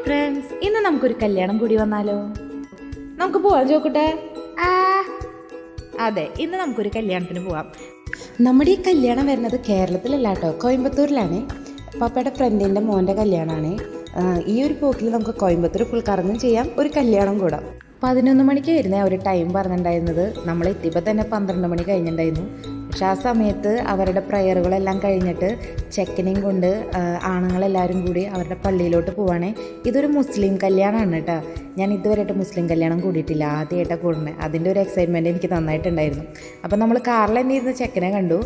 Friends, ഇന്ന് നമുക്കൊരു കല്യാണം കൂടി വന്നാലോ? നമുക്ക് പോവാം ചോക്കട്ടെ. അതെ, ഇന്ന് നമുക്കൊരു കല്യാണത്തിന് പോവാം. നമ്മുടെ ഈ കല്യാണം വരുന്നത് കേരളത്തിലല്ല കേട്ടോ, കോയമ്പത്തൂരിലാണ്. പപ്പയുടെ ഫ്രണ്ടിൻ്റെ മോൻ്റെ കല്യാണമാണ്. ഈ ഒരു പോക്കിൽ നമുക്ക് കോയമ്പത്തൂർ ഫുൾ കറങ്ങും ചെയ്യാം, ഒരു കല്യാണം കൂടാം. 11 മണിക്കായിരുന്നേ ഒരു ടൈം പറഞ്ഞിട്ടുണ്ടായിരുന്നത്. നമ്മൾ എത്തിയപ്പോൾ തന്നെ 12 മണി കഴിഞ്ഞിട്ടുണ്ടായിരുന്നു. പക്ഷെ ആ സമയത്ത് അവരുടെ പ്രയറുകളെല്ലാം കഴിഞ്ഞിട്ട് ചെക്കനെയും കൊണ്ട് ആണുങ്ങളെല്ലാവരും കൂടി അവരുടെ പള്ളിയിലോട്ട് പോവുകയാണേ. ഇതൊരു മുസ്ലിം കല്യാണമാണ് കേട്ടോ. ഞാൻ ഇതുവരെയായിട്ട് മുസ്ലിം കല്യാണം കൂടിയിട്ടില്ല, ആദ്യമായിട്ടാണ് കൂടുന്നത്. അതിൻ്റെ ഒരു എക്സൈറ്റ്മെൻറ്റ് എനിക്ക് നന്നായിട്ടുണ്ടായിരുന്നു. അപ്പോൾ നമ്മൾ കാറിൽ തന്നെ ഇരുന്ന് ചെക്കനെ കണ്ടു.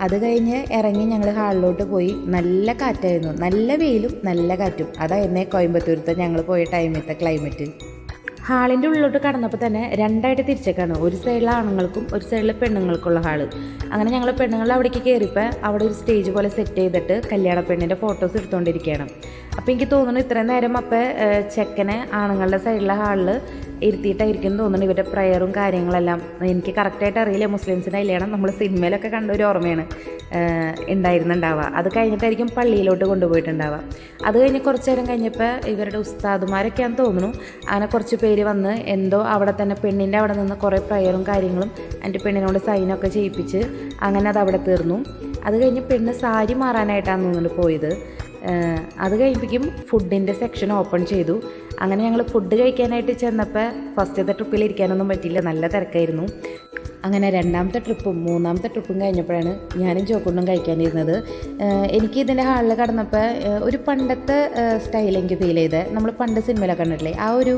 അത് കഴിഞ്ഞ് ഇറങ്ങി ഞങ്ങൾ ഹാളിലോട്ട് പോയി. നല്ല കാറ്റായിരുന്നു, നല്ല വെയിലും നല്ല കാറ്റും. അതായിരുന്നേ കോയമ്പത്തൂരത്തെ ഞങ്ങൾ പോയ ടൈമിലത്തെ ക്ലൈമറ്റ്. ഹാളിൻ്റെ ഉള്ളിലോട്ട് കടന്നപ്പോൾ തന്നെ രണ്ടായിട്ട് തിരിച്ചേക്കാണ്. ഒരു സൈഡിൽ ആണുങ്ങൾക്കും ഒരു സൈഡിൽ പെണ്ണുങ്ങൾക്കുള്ള ഹാള്. അങ്ങനെ ഞങ്ങൾ പെണ്ണുങ്ങൾ അവിടേക്ക് കയറിയപ്പോൾ അവിടെ ഒരു സ്റ്റേജ് പോലെ സെറ്റ് ചെയ്തിട്ട് കല്യാണ പെണ്ണിൻ്റെ ഫോട്ടോസ് എടുത്തുകൊണ്ടിരിക്കുകയാണ്. അപ്പോൾ എനിക്ക് തോന്നുന്നു ഇത്രയും നേരം അപ്പോൾ ചെക്കനെ ആണുങ്ങളുടെ സൈഡിലെ ഹാളിൽ ഇരുത്തിയിട്ടായിരിക്കും തോന്നുന്നു ഇവരുടെ പ്രയറും കാര്യങ്ങളെല്ലാം. എനിക്ക് കറക്റ്റായിട്ട് അറിയില്ല. മുസ്ലിംസിൻ്റെ കല്യാണം നമ്മൾ സിനിമയിലൊക്കെ കണ്ട ഒരു ഓർമ്മയാണ് ഉണ്ടായിരുന്നുണ്ടാവുക. അത് കഴിഞ്ഞിട്ടായിരിക്കും പള്ളിയിലോട്ട് കൊണ്ടുപോയിട്ടുണ്ടാവുക. അത് കഴിഞ്ഞ് കുറച്ച് നേരം കഴിഞ്ഞപ്പോൾ ഇവരുടെ ഉസ്താദുമാരൊക്കെയാണെന്ന് തോന്നുന്നു, അങ്ങനെ കുറച്ച് പേര് വന്ന് എന്തോ അവിടെ തന്നെ പെണ്ണിൻ്റെ അവിടെ നിന്ന് കുറേ പ്രയറും കാര്യങ്ങളും എൻ്റെ പെണ്ണിനോട് സൈനൊക്കെ ചെയ്യിപ്പിച്ച് അങ്ങനെ അത് അവിടെ തീർന്നു. അത് കഴിഞ്ഞ് പെണ്ണ് സാരി മാറാനായിട്ടാണ് തോന്നുന്നു പോയത്. അത് കഴിയുമ്പോഴേക്കും ഫുഡിൻ്റെ സെക്ഷൻ ഓപ്പൺ ചെയ്തു. അങ്ങനെ ഞങ്ങൾ ഫുഡ് കഴിക്കാനായിട്ട് ചെന്നപ്പോൾ ഫസ്റ്റത്തെ ട്രിപ്പിൽ ഇരിക്കാനൊന്നും പറ്റിയില്ല, നല്ല തിരക്കായിരുന്നു. അങ്ങനെ രണ്ടാമത്തെ ട്രിപ്പും മൂന്നാമത്തെ ട്രിപ്പും കഴിഞ്ഞപ്പോഴാണ് ഞാനും ചോക്കുണ്ടും കഴിക്കാനിരുന്നത്. എനിക്ക് ഇതിൻ്റെ ഹാളിൽ കടന്നപ്പോൾ ഒരു പണ്ടത്തെ സ്റ്റൈൽ എനിക്ക് ഫീൽ ചെയ്തത്. നമ്മൾ പണ്ട് സിനിമയിലൊക്കെ കണ്ടിട്ടില്ലേ, ആ ഒരു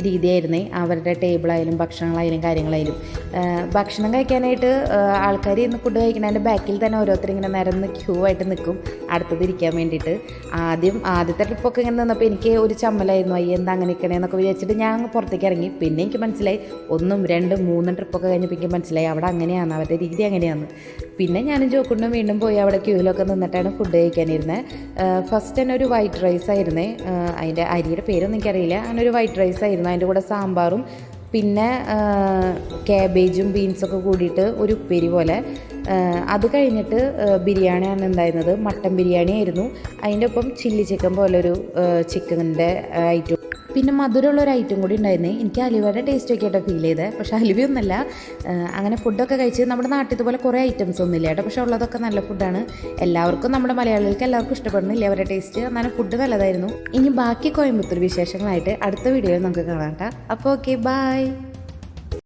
രീതിയായിരുന്നേ അവരുടെ ടേബിളായാലും ഭക്ഷണങ്ങളായാലും കാര്യങ്ങളായാലും. ഭക്ഷണം കഴിക്കാനായിട്ട് ആൾക്കാർ ഇന്ന് ഫുഡ് കഴിക്കുന്നതിൻ്റെ ബാക്കിൽ തന്നെ ഓരോരുത്തർ ഇങ്ങനെ നിരന്ന് ക്യൂ ആയിട്ട് നിൽക്കും അടുത്തത് ഇരിക്കാൻ വേണ്ടിയിട്ട്. ആദ്യത്തെ ട്രിപ്പൊക്കെ ഇങ്ങനെ നിന്നപ്പോൾ എനിക്ക് ഒരു ചമ്മലായിരുന്നു, അയ്യ എന്താ അങ്ങനെ നിൽക്കണേന്നൊക്കെ വിചാരിച്ചിട്ട് ഞാൻ പുറത്തേക്ക് ഇറങ്ങി. പിന്നെ എനിക്ക് മനസ്സിലായി 1, 2, 3 ട്രിപ്പൊക്കെ കഴിഞ്ഞപ്പോൾ എനിക്ക് മനസ്സിലായി അവിടെ അങ്ങനെയാണ്, അവരുടെ രീതി അങ്ങനെയാണ്. പിന്നെ ഞാനും ചോക്കുണ്ടും വീണ്ടും പോയി അവിടെ ക്യൂവിലൊക്കെ നിന്നിട്ടാണ് ഫുഡ് കഴിക്കാനിരുന്നത്. ഫസ്റ്റ് തന്നെ ഒരു വൈറ്റ് റൈസ് ആയിരുന്നേ. അതിൻ്റെ അരിയുടെ പേരൊന്നും എനിക്കറിയില്ല. അങ്ങനെ ഒരു വൈറ്റ് റൈസ് ആയിരുന്നു. അതിൻ്റെ കൂടെ സാമ്പാറും പിന്നെ കാബേജും ബീൻസൊക്കെ കൂടിയിട്ട് ഒരു ഉപ്പേരി പോലെ. അത് കഴിഞ്ഞിട്ട് ബിരിയാണിയാണ് ഉണ്ടായിരുന്നത്. മട്ടൻ ബിരിയാണി ആയിരുന്നു. അതിൻ്റെ ഒപ്പം ചില്ലി ചിക്കൻ പോലൊരു ചിക്കൻ്റെ ഐറ്റം, പിന്നെ മധുരമുള്ളൊരു ഐറ്റം കൂടി ഉണ്ടായിരുന്നേ. എനിക്ക് അലുവയുടെ ടേസ്റ്റ് ഒക്കെ ആയിട്ട് ഫീൽ ചെയ്തത്, പക്ഷേ അലുവയൊന്നുമല്ല. അങ്ങനെ ഫുഡൊക്കെ കഴിച്ച് നമ്മുടെ നാട്ടിൽ പോലെ കുറേ ഐറ്റംസ് ഒന്നും ഇല്ല കേട്ടോ, പക്ഷേ ഉള്ളതൊക്കെ നല്ല ഫുഡാണ്. എല്ലാവർക്കും നമ്മുടെ മലയാളികൾക്ക് എല്ലാവർക്കും ഇഷ്ടപ്പെടുന്നില്ല അവരുടെ ടേസ്റ്റ്. എന്നാലും ഫുഡ് നല്ലതായിരുന്നു. ഇനി ബാക്കി കോയമ്പത്തൂർ വിശേഷങ്ങളായിട്ട് അടുത്ത വീഡിയോയിൽ നമുക്ക് കാണാം കേട്ടോ. അപ്പോൾ ഓക്കെ, ബൈ.